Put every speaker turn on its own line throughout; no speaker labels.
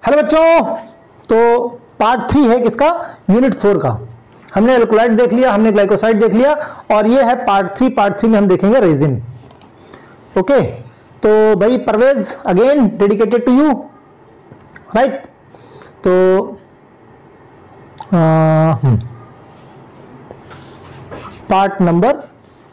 Hello बच्चों, तो part 3 है किसका? यूनिट 4 का। हमने एल्कोलाइट देख लिया, हमने ग्लाइकोसाइड देख लिया और ये है पार्ट 3। पार्ट 3 में हम देखेंगे रेजिन। ओके, तो भाई Parvez again dedicated to you, right? तो पार्ट नंबर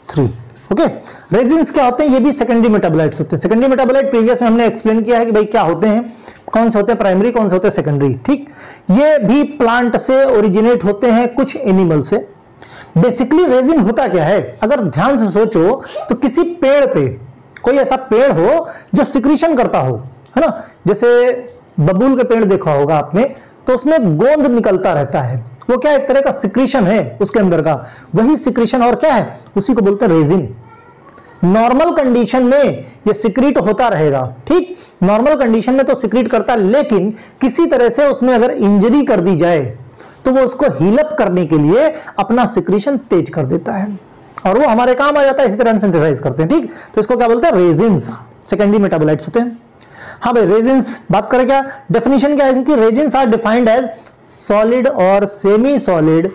3। ओके, रेजिन्स क्या होते हैं? ये भी सेकेंडरी मेटाबोलाइट्स होते हैं। सेकेंडरी मेटाबोलाइट प्रीवियस में हमने एक्सप्लेन किया है कि भाई क्या होते हैं, कौन से होते हैं प्राइमरी, कौन से होते हैं सेकेंडरी। ठीक, ये भी प्लांट से ओरिजिनेट होते हैं, कुछ एनिमल से। बेसिकली रेजिन होता क्या है, अगर ध्यान से सोचो तो किसी पेड़ पे कोई ऐसा पेड़ हो जो सिक्रीशन करता हो, है ना? जैसे बबूल के पेड़ देखा होगा आपने, तो उसमें गोंद निकलता रहता है। वो क्या, एक तरह का सिक्रीशन है उसके अंदर का, वही सिक्रीशन और क्या है, उसी को बोलते हैं रेजिन। नॉर्मल कंडीशन में ये सिक्रीट होता रहेगा। ठीक, नॉर्मल कंडीशन में तो सिक्रीट करता है, लेकिन किसी तरह से उसमें अगर इंजरी कर दी जाए तो वो उसको हील अप करने के लिए अपना सिक्रीशन तेज कर देता है और वो हमारे काम आ जाता है। इसी तरह हम सिंथेसाइज करते हैं। ठीक, तो इसको क्या बोलते हैं? रेजिन्स, सेकेंडरी मेटाबोलाइट्स होते हैं। हाँ भाई, रेजिन्स बात करें क्या, डेफिनेशन क्या है इनकी? Resins are defined as solid और semi solid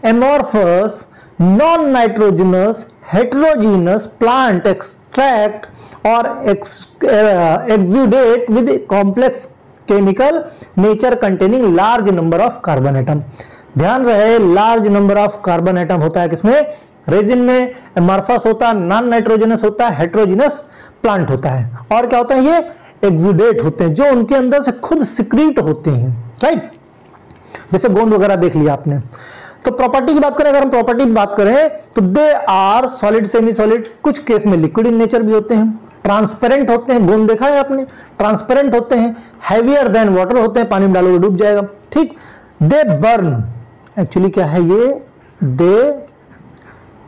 amorphous non nitrogenous heterogeneous plant extract or exudate with complex chemical nature containing large number of carbon atom। ध्यान रहे, large number of carbon atom होता है किसमें? Resin में। Amorphous होता है, non nitrogenous होता है, हेटेरोजेनस प्लांट होता है, और क्या होता है? ये एक्सुडेट होते हैं, जो उनके अंदर से खुद सिक्रीट होते हैं, राइट? जैसे गोंद वगैरह देख लिया आपने। तो प्रॉपर्टी की बात करें, अगर हम प्रॉपर्टी की बात करें तो they are solid, semi solid, कुछ केस में लिक्विड इन नेचर भी होते हैं, ट्रांसपेरेंट होते हैं, गोंद देखा है आपने, ट्रांसपेरेंट होते हैं, हैवियर देन वाटर होते हैं, पानी में डालोगे डूब जाएगा। ठीक, दे बर्न, एक्चुअली क्या है ये? They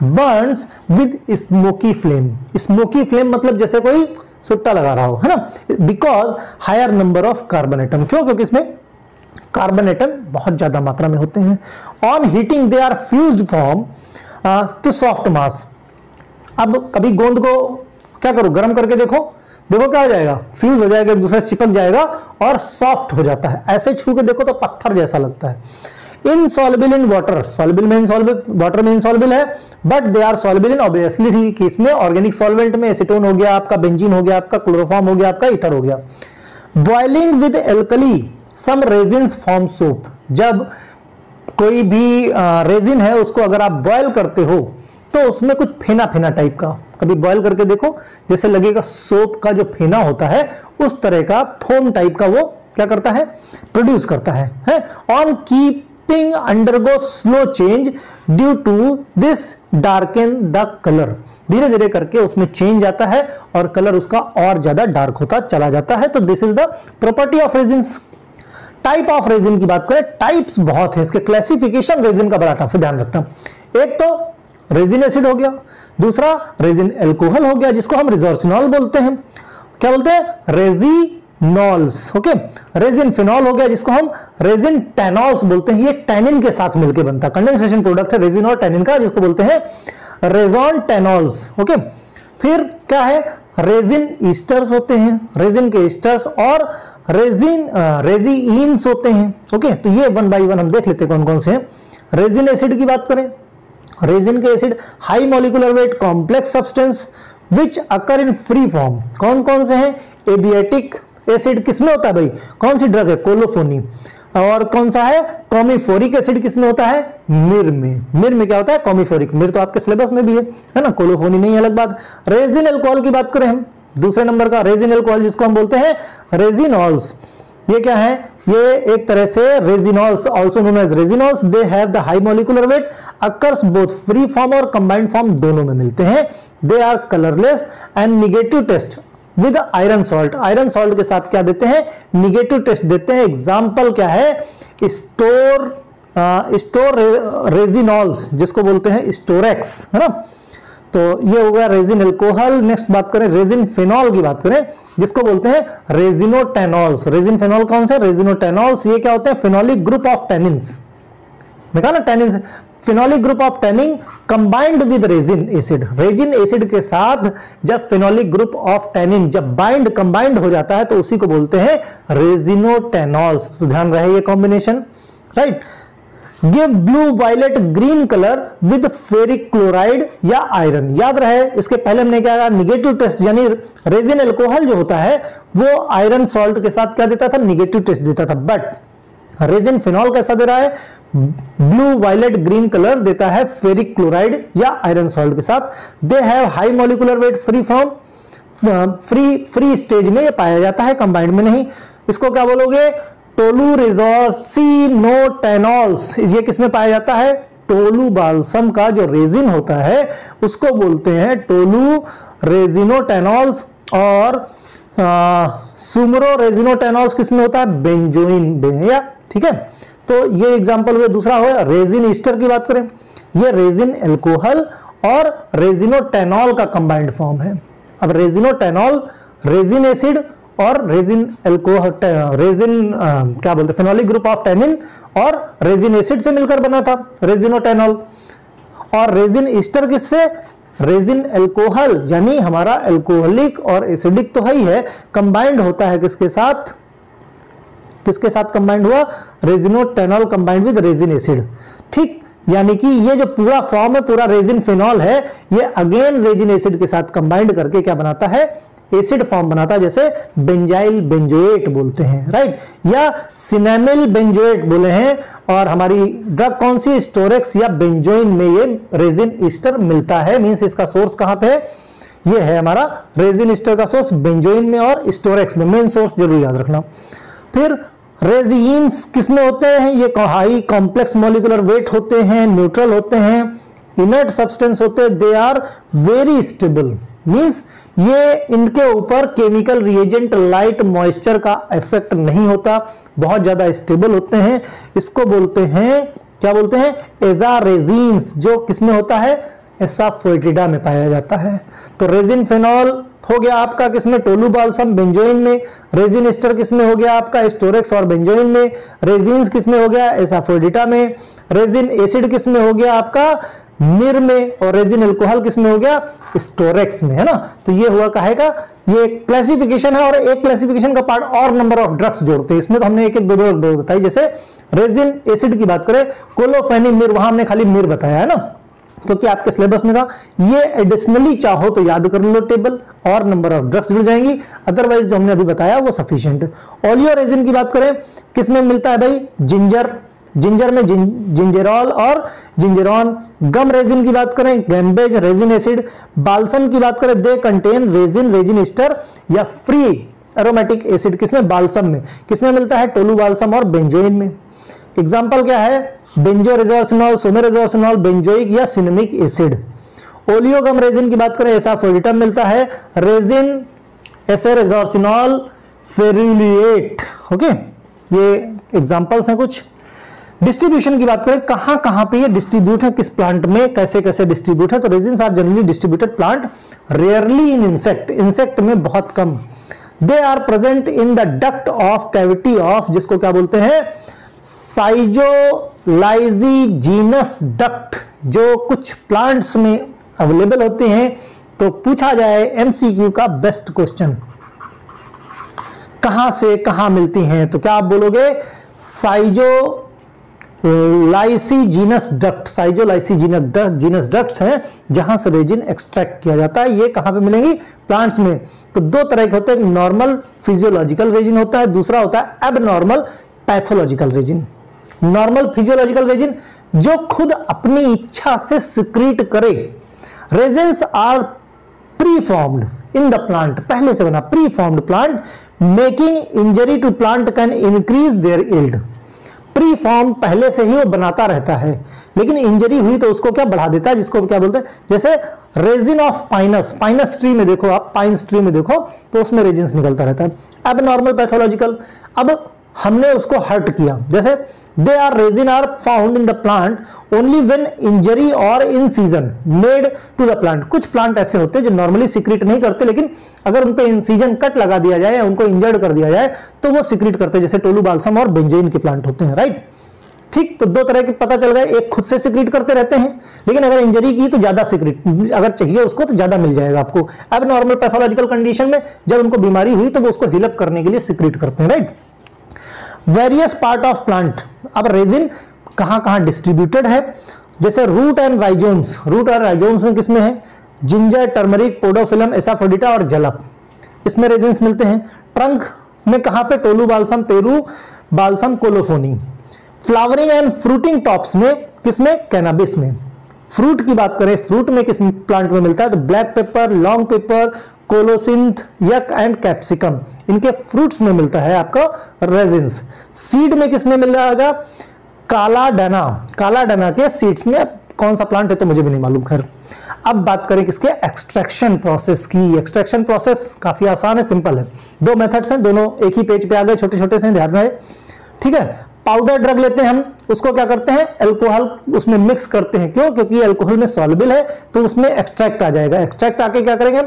burns with smoky flame. Smoky flame मतलब जैसे कोई सुट्टा लगा रहा हो, है ना? Because higher number of carbon atom. क्यों? क्योंकि इसमें कार्बन एटम बहुत ज्यादा मात्रा में होते हैं। On heating they are fused form to soft mass. अब कभी गोंद को क्या करो, गर्म करके देखो, देखो क्या हो जाएगा, फ्यूज हो जाएगा, एक दूसरे से चिपक जाएगा और सॉफ्ट हो जाता है। ऐसे छू के देखो तो पत्थर जैसा लगता है। इनसॉल्युबल इन वाटर, सॉल्युबल में इनसॉल्युबल, वाटर में इनसॉल्युबल है, but they are soluble in obviously कि इसमें ऑर्गेनिक सॉल्वेंट में एसीटोन हो गया आपका, बेंजीन हो गया आपका, क्लोरोफॉर्म हो गया आपका, ईथर हो गया। Boiling with alkali some resins form soap. जब कोई भी रेजिन है उसको अगर आप बॉयल करते हो तो उसमें कुछ फेना फेना टाइप का, कभी बॉयल करके देखो, जैसे लगेगा सोप का जो फेना होता है उस तरह का फोम टाइप का वो क्या करता है? प्रोड्यूस करता है। On keeping undergo slow change due to this darken the colour. धीरे धीरे करके उसमें चेंज आता है और कलर उसका और ज्यादा डार्क होता चला जाता है। तो this is the property of resins. Type of resin की बात करें, टाइप्स बहुत है इसके, क्लासिफिकेशन रेजिन का बड़ा टफ है, ध्यान रखना। एक तो रेजिन एसिड हो गया, दूसरा रेजिन एल्कोहल हो गया जिसको हम रिजोर्सिनॉल बोलते हैं। क्या बोलते हैं? रेजिनॉल्स। ओके, रेजिन फिनॉल हो गया जिसको हम रेजिन टैनॉल्स बोलते हैं। ये टैनिन के साथ मिलकर बनता है, कंडेंसेशन प्रोडक्ट है रेजिन और टैनिन का, जिसको बोलते हैं रेजोन टैनॉल्स। ओके, फिर क्या है? रेजिन ईस्टर्स होते हैं, रेजिन के ईस्टर्स, और रेजिन्स होते हैं। ओके, तो ये वन बाय वन हम देख लेते हैं कौन कौन से हैं। रेजिन एसिड की बात करें, रेजिन के acid high molecular wait complex substance which occur in free form. कौन कौन से हैं? एबियाटिक एसिड किसमें होता है भाई? कौन सी ड्रग है? कोलोफोनी। और कौन सा है? कॉमिफोरिक एसिड किसमें होता है? मिर में। मिर में क्या होता है? कॉमिफोरिक। मिर तो आपके सिलेबस में भी है ना, कोलोफोनी नहीं, अलग बात। रेजिन अल्कोहल की बात करें हम, दूसरे नंबर का रेजिन अल्कोहल जिसको हम बोलते हैं रेजिनॉल्स। ये क्या है? ये एक तरह से resinols, also known as resinols, they have the high molecular weight, occurs both free form और कंबाइंड फॉर्म दोनों में मिलते हैं। They are colourless and negative test with iron salt. Iron salt के साथ क्या देते हैं? निगेटिव टेस्ट देते हैं। एग्जाम्पल क्या है? स्टोर रेजिनॉल्स जिसको बोलते हैं स्टोरेक्स, है ना? तो ये हो गया रेजिन अल्कोहल। नेक्स्ट बात करें रेजिन फिनॉल की बात करें जिसको बोलते हैं रेजिनोटेनॉल्स। रेजिन फिनॉल कौन से? रेजिनोटेनॉल्स। ये क्या होते हैं? Phenolic group of tannins. देखा ना, tannins phenolic group of tannin combined with resin acid, resin acid के साथ जब फिनोलिक ग्रुप ऑफ टैनिन जब कंबाइंड हो जाता है तो उसी को बोलते हैं रेजिनोटेनॉल्स। तो ध्यान रहे ये combination, right. Give blue violet green colour with ferric chloride या आयरन। याद रहे इसके पहले हमने क्या कहा, निगेटिव टेस्ट, यानी रेजिन अल्कोहल जो होता है वो आयरन सॉल्ट के साथ क्या देता था, निगेटिव टेस्ट देता था। बट रेजिन फिनॉल कैसा दे रहा है, ब्लू वायलेट ग्रीन कलर देता है फेरिक क्लोराइड या आयरन सॉल्ट के साथ। They have high molecular wait, free stage में ये पाया जाता है, कंबाइंड में नहीं। इसको क्या बोलोगे, टोलूरेजोसिनोटेनॉल्स। ये किसमें पाया जाता है, टोलू बाल्सम का जो रेजिन होता है उसको बोलते हैं टोलूरेजिनोटेनॉल्स। और सुमरो रेजिनोटेनॉल्स किसमें होता है, बेंजोइन में, या ठीक है। तो ये एग्जांपल हुए। दूसरा हो रेजिन ईस्टर की बात करें, ये रेजिन अल्कोहल और रेजिनोटेनॉल का कंबाइंड फॉर्म है। अब रेजिनोटेनॉल रेजिन एसिड और रेजिन अल्कोहल, रेजिन क्या बोलते हैं, फिनोलिक ग्रुप ऑफ टैनिन और रेजिन एसिड से मिलकर बना था रेजिनोटेनॉल। और रेजिन ईस्टर किससे, रेजिन अल्कोहल, यानी हमारा अल्कोहलिक और एसिडिक तो है ही है, कंबाइंड होता है किसके साथ, किसके साथ कंबाइंड हुआ, रेजिनोटेनॉल कंबाइंड विद रेजिन एसिड, ठीक। यानी कि ये जो पूरा फॉर्म है, पूरा रेजिन फिनॉल है, ये अगेन रेजिन एसिड के साथ कंबाइंड करके क्या बनाता है, एसिड फॉर्म बनाता है, जैसे बेंजाइल बेंजोएट बोलते हैं, राइट, या सिनेमिल बेंजोएट बोले हैं। और हमारी ड्रग कौन सी, स्टोरेक्स या बेंजोइन में ये रेजिन ईस्टर मिलता है। मींस इसका सोर्स कहां पे है, ये है हमारा रेजिन ईस्टर का सोर्स बेंजोइन में और स्टोरेक्स में, मेन सोर्स जरूर याद रखना। फिर रेजिन्स किसमें होते हैं, ये हाई कॉम्प्लेक्स मॉलिक्यूलर वेट होते हैं, न्यूट्रल होते हैं, इनर्ट सब्सटेंस होते हैं, they are very stable. Means ये इनके ऊपर केमिकल रिएजेंट, लाइट, मॉइस्चर का इफेक्ट नहीं होता, बहुत ज्यादा स्टेबल होते हैं। इसको बोलते हैं, क्या बोलते हैं, एजारेजिन्स, जो किसमें होता है, एसाफोइटिडा में पाया जाता है। तो रेजिन फिनॉल हो गया आपका किसमें, टोलू बाल्सम बेंजोइन में। रेजिन एस्टर किसमें हो गया आपका, स्टोरेक्स और बेंजोइन में। रेजिन्स किसमें हो गया, एसाफोइडिटा में। रेजिन एसिड किसमें हो गया आपका, मिर में। और रेजिन अल्कोहल किसमें हो गया, स्टोरेक्स में, है ना। तो ये हुआ कहेगा, ये क्लासिफिकेशन है। और एक क्लासिफिकेशन का पार्ट और नंबर ऑफ ड्रग्स जोड़ते हैं इसमें, तो हमने एक एक दो दो बताई। जैसे रेजिन एसिड की बात करें, कोलोफेनिमिर, वहां हमने खाली मिर बताया है ना, क्योंकि आपके सिलेबस में था। ये एडिशनली चाहो तो याद कर लो टेबल, और नंबर ऑफ ड्रग्स जुड़ जाएंगी, अदरवाइज जो हमने अभी बताया वो सफिशिएंट है। ओलियो रेजिन की बात करें, किसमें मिलता है भाई, जिंजर, जिंजर में जिंजेरॉल और जिंजेरॉन। गम रेजिन की बात करें, गैम्बेज, रेजिन एसिड। बाल्सम की बात करें, they contain resin, resin Easter या फ्री एरोमेटिक एसिड, किसमें, बाल्सम में। किसमें मिलता है, टोलू बाल्सम और बेंजोइन में। एग्जाम्पल क्या है, बेंजोरेजोर्सिनॉल, सोमेरेजोर्सिनॉल, बेंजोइक या सिनेमिक एसिड। ओलियोगम रेजिन की बात करें, एसाफोइडिटम मिलता है, रेजिन, एसेरेजोर्सिनॉल, फेरुलिएट। ओके, ये एग्जांपल्स हैं कुछ। डिस्ट्रीब्यूशन की बात करें, कहां कहां पे ये डिस्ट्रीब्यूट है, किस प्लांट में, कैसे कैसे डिस्ट्रीब्यूट है। तो resins are generally distributed plant, rarely in insect, insect में बहुत कम। They are present in the duct of cavity of, जिसको क्या बोलते हैं, साइजोलाइजीजीनस डक्ट, जो कुछ प्लांट्स में अवेलेबल होते हैं। तो पूछा जाए एमसीक्यू का बेस्ट क्वेश्चन, कहां से कहां मिलती हैं, तो क्या आप बोलोगे, साइजोलाइसीजीनस डक्ट। साइजोलाइसीजीनस डक्ट्स हैं जहां से रेजिन एक्सट्रैक्ट किया जाता है। ये कहां पे मिलेंगी, प्लांट्स में। तो दो तरह के होते हैं, नॉर्मल फिजियोलॉजिकल रेजिन होता है, दूसरा होता है abnormal pathological resin. Normal physiological resin जो खुद अपनी इच्छा से सिक्रीट करे। Resins are preformed in the plant, पहले से बना preformed plant, making injury to plant can increase their yield. Preform पहले से ही वो बनाता रहता है, लेकिन इंजरी हुई तो उसको क्या बढ़ा देता है, जिसको क्या बोलते हैं, जैसे resin of Pinus, Pinus tree में देखो आप, पाइन्स ट्री में देखो तो उसमें रेजिन्स निकलता रहता है। अब नॉर्मल पैथोलॉजिकल, अब हमने उसको हर्ट किया, जैसे they are resin are found in the plant only when injury और in season made to the plant. कुछ प्लांट ऐसे होते हैं जो नॉर्मली सिक्रीट नहीं करते, लेकिन अगर उन पे इन सीजन कट लगा दिया जाए या उनको इंजर्ड कर दिया जाए तो वो सिक्रीट करते हैं, जैसे टोलू बाल्सम और बेंजोइन के प्लांट होते हैं, राइट। ठीक, तो दो तरह के पता चल गए, एक खुद से सिक्रीट करते रहते हैं, लेकिन अगर इंजरी की तो ज्यादा सिक्रीट अगर चाहिए उसको तो ज्यादा मिल जाएगा आपको। अब नॉर्मल पैथोलॉजिकल कंडीशन में जब उनको बीमारी हुई तो वो उसको हील करने के लिए सिक्रीट करते हैं, right. Various part of plant, अब रेजिन कहां कहां डिस्ट्रीब्यूटेड है, जैसे रूट एंड राइजोम्स, रूट और राइजोम्स में किसमें है, जिंजर, टर्मरिक, पोडोफिलम, एसाफोडिटा और जलप, इसमें रेजिन्स मिलते हैं। ट्रंक में कहां पे, tolu balsam, Peru balsam, colophony. Flowering and fruiting tops में किसमें, कैनाबिस में। फ्रूट की बात करें, फ्रूट में किस प्लांट में मिलता है, तो black pepper, long paper, colocynth, यक एंड कैप्सिकम, इनके फ्रूट्स में मिलता है आपका रेजिन्स। सीड में किसमें मिल जाएगा, काला डना, काला डना के सीड्स में। कौन सा प्लांट है तो मुझे भी नहीं मालूम, खैर। अब बात करें किसके, एक्सट्रैक्शन प्रोसेस की। एक्सट्रैक्शन प्रोसेस काफी आसान है, सिंपल है, दो मेथड्स हैं, दोनों एक ही पेज पे आ गए, छोटे छोटे से, ध्यान रहे, ठीक है। पाउडर ड्रग लेते हैं हम, उसको क्या करते हैं, अल्कोहल उसमें मिक्स करते हैं, क्यों, क्योंकि अल्कोहल में सॉल्युबल है तो उसमें एक्सट्रैक्ट आ जाएगा। एक्सट्रैक्ट आके क्या करेंगे,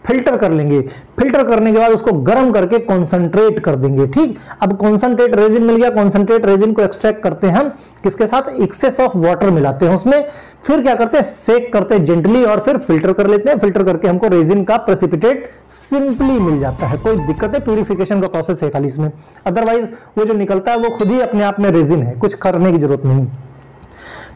फिल्टर कर लेंगे, फिल्टर करने के बाद उसको गर्म करके कॉन्सेंट्रेट कर देंगे, ठीक। अब कॉन्सेंट्रेट रेजिन मिल गया, कॉन्सेंट्रेट रेजिन को एक्सट्रैक्ट करते हैं हम किसके साथ, एक्सेस ऑफ वाटर मिलाते हैं उसमें, फिर क्या करते हैं, सेक करते हैं जेंटली और फिर फिल्टर कर लेते हैं। फिल्टर करके हमको रेजिन का प्रेसिपिटेट सिंपली मिल जाता है, कोई दिक्कत है, प्यूरिफिकेशन का प्रोसेस है खाली इसमें, अदरवाइज वो जो निकलता है वो खुद ही अपने आप में रेजिन है, कुछ करने की जरूरत नहीं।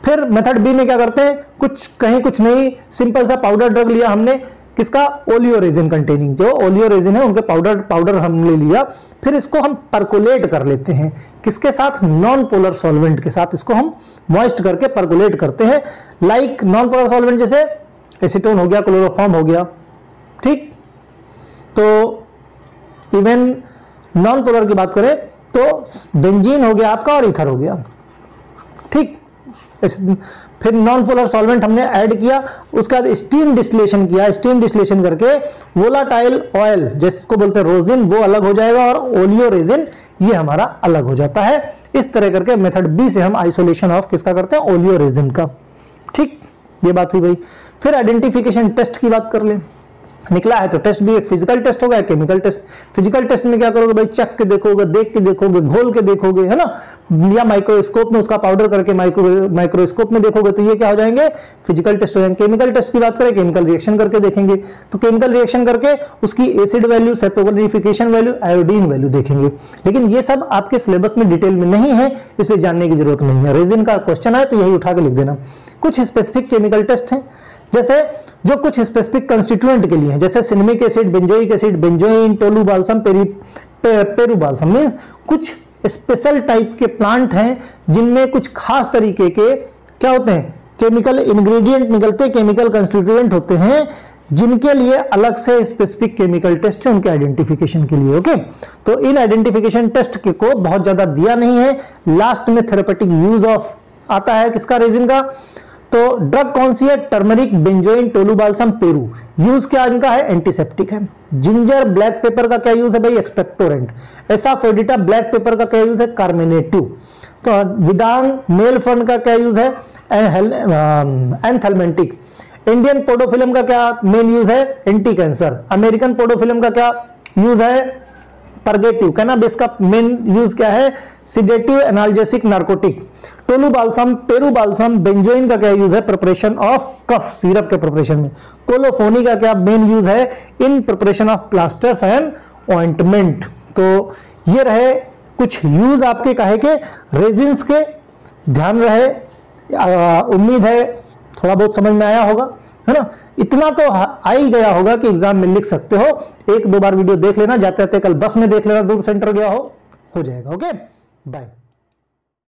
फिर मेथड बी में क्या करते हैं, कुछ कहीं कुछ नहीं, सिंपल सा पाउडर ड्रग लिया हमने, किसका, ओलियो रेजिन कंटेनिंग, जो ओलियो रेजिन है उनके पाउडर हमने लिया, फिर इसको हम परकोलेट कर लेते हैं, किसके साथ, नॉन पोलर सॉल्वेंट के साथ, इसको हम मॉइस्ट करके परकोलेट करते हैं। लाइक नॉन पोलर सॉल्वेंट जैसे एसीटोन हो गया, क्लोरोफॉर्म हो गया, ठीक। तो इवन नॉन पोलर की बात करें तो बेंजीन हो गया आपका और ईथर हो गया, ठीक। फिर नॉन पोलर सॉल्वेंट हमने ऐड किया, उसके बाद स्टीम डिस्टिलेशन किया, स्टीम डिस्टिलेशन करके वोलाटाइल ऑयल जिसको बोलते हैं रोजिन वो अलग हो जाएगा और ओलियो रेजिन ये हमारा अलग हो जाता है। इस तरह करके मेथड बी से हम आइसोलेशन ऑफ किसका करते हैं, ओलियो रेजिन का, ठीक। ये बात हुई भाई। फिर आइडेंटिफिकेशन टेस्ट की बात कर लें, निकला है तो टेस्ट भी एक फिजिकल टेस्ट होगा, एक केमिकल टेस्ट। फिजिकल टेस्ट में क्या करोगे भाई, चख के देखोगे, देख के देखोगे, घोल के देखोगे, है ना, या माइक्रोस्कोप में उसका पाउडर करके माइक्रोस्कोप में देखोगे, तो ये क्या हो जाएंगे, फिजिकल टेस्ट हो जाएंगे। केमिकल टेस्ट की बात करें, केमिकल रिएक्शन करके देखेंगे, तो केमिकल रिएक्शन करके उसकी acid value, saponification value, iodine value देखेंगे। लेकिन ये सब आपके सिलेबस में डिटेल में नहीं है, इसलिए जानने की जरूरत नहीं है। रेजिन का क्वेश्चन है तो यही उठा के लिख देना। कुछ स्पेसिफिक केमिकल टेस्ट हैं, जैसे जो कुछ स्पेसिफिक कंस्टिट्यूएंट के लिए हैं, जैसे cinnamic acid, benzoic acid, benzoin, tolu balsam, Peru balsam, means कुछ स्पेशल टाइप के प्लांट हैं जिनमें कुछ खास तरीके के क्या होते हैं, केमिकल इंग्रेडिएंट निकलते, केमिकल कंस्टिट्यूएंट होते हैं, जिनके लिए अलग से स्पेसिफिक केमिकल टेस्ट है उनके आइडेंटिफिकेशन के लिए, ओके। तो इन आइडेंटिफिकेशन टेस्ट को बहुत ज्यादा दिया नहीं है, लास्ट में थेरेपेटिक यूज ऑफ आता है किसका, रेजिन का। तो ड्रग कौन सी है, turmeric, benzoin, tolu balsam, Peru, use क्या इनका है, एंटीसेप्टिक है। जिंजर, ब्लैक पेपर का क्या यूज है भाई, एक्सपेक्टोरेंट। एसाफोडिटा, ब्लैक पेपर का क्या यूज है, कार्मिनेटिव। तो विदांग, मेल फर्न का क्या यूज है, एंथेल्मेंटिक। इंडियन पोडोफिलम का क्या मेन यूज है, एंटी कैंसर। अमेरिकन पोडोफिलम का क्या यूज है, परगेटिव। कैनाबिस का मेन यूज क्या है, sedative, analgesic, narcotic. Tolu balsam, Peru balsam, benzoin का क्या यूज है, प्रिपरेशन ऑफ कफ सिरप के प्रिपरेशन में। कोलोफोनी का क्या मेन यूज है, in preparation of plasters and ointment. तो ये रहे कुछ यूज आपके काहे के, रेजिन्स के, ध्यान रहे। उम्मीद है थोड़ा बहुत समझ में आया होगा, है ना। इतना तो आ ही गया होगा कि एग्जाम में लिख सकते हो। एक दो बार वीडियो देख लेना, जाते जाते कल बस में देख लेना, दूर सेंटर गया हो जाएगा, ओके। बाय।